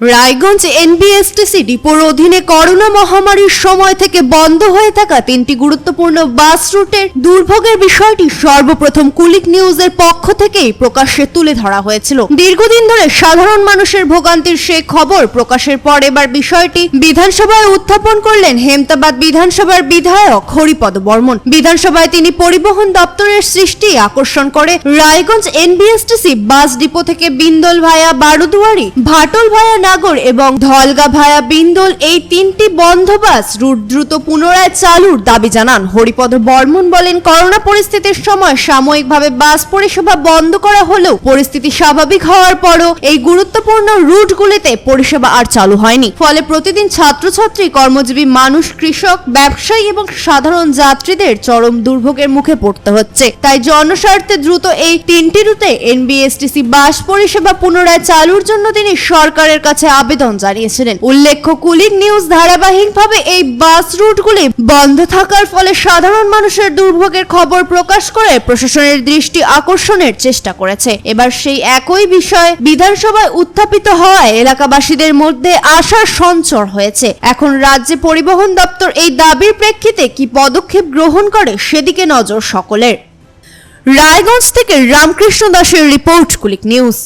Raiganj NBSTC ডিপোর অধীনে corona মহামারীর সময় থেকে বন্ধ হয়ে থাকা তিনটি গুরুত্বপূর্ণ বাস রুটের দুর্ভোগের বিষয়টি সর্বপ্রথম কুলিক নিউজের পক্ষ থেকেই প্রকাশ্যে তুলে ধরা হয়েছিল। দীর্ঘদিন ধরে সাধারণ মানুষের ভোগান্তির সেই খবর প্রকাশের পর এবার বিষয়টি বিধানসভায় উত্থাপন করলেন হেমতাবাদ বিধানসভার বিধায়ক হরিপদ বর্মন। বিধানসভায় তিনি পরিবহন দপ্তরের সৃষ্টি আকর্ষণ করে রায়গঞ্জ এনবিএসটিসি বাস ডিপো থেকে বিন্দল ভায়া বারুদুয়ারি, ভাটল ভায়া নাগর এবং ধলগা ভায়া বিন্দল এই তিনটি বন্ধ বাস রুট দ্রুত পুনরায় চালুর দাবি জানান হরিপদ বর্মন। বলেন, করোনা পরিস্থিতির সময় সাময়িকভাবে বাস পরিষেবা বন্ধ করা হলেও পরিস্থিতি স্বাভাবিক হওয়ার পরও এই গুরুত্বপূর্ণ রুটগুলিতে পরিষেবা আর চালু হয়নি। ফলে প্রতিদিন ছাত্রছাত্রী, কর্মজীবী মানুষ, কৃষক, ব্যবসায়ী এবং সাধারণ যাত্রীদের চরম দুর্ভোগের মুখে পড়তে হচ্ছে। তাই জনস্বার্থে দ্রুত এই তিনটি রুটে এনবিএসটিসি বাস পরিষেবা পুনরায় চালুর জন্য তিনি সরকারের কাছে আবেদন জানিয়েছিলেন। উল্লেখ্য, কুলিক নিউজ ধারাবাহিকভাবে এই বাস রুটগুলি বন্ধ থাকার ফলে সাধারণ মানুষের দুর্ভোগের খবর প্রকাশ করে প্রশাসনের দৃষ্টি আকর্ষণের চেষ্টা করেছে। এবার সেই একই বিষয় বিধানসভায় উত্থাপিত হওয়ায় এলাকাবাসীদের মধ্যে আশার সঞ্চার হয়েছে। এখন রাজ্যে পরিবহন দপ্তর এই দাবির প্রেক্ষিতে কি পদক্ষেপ গ্রহণ করে সেদিকে নজর সকলের। রায়গঞ্জ থেকে রামকৃষ্ণ দাসের রিপোর্ট, কুলিক নিউজ।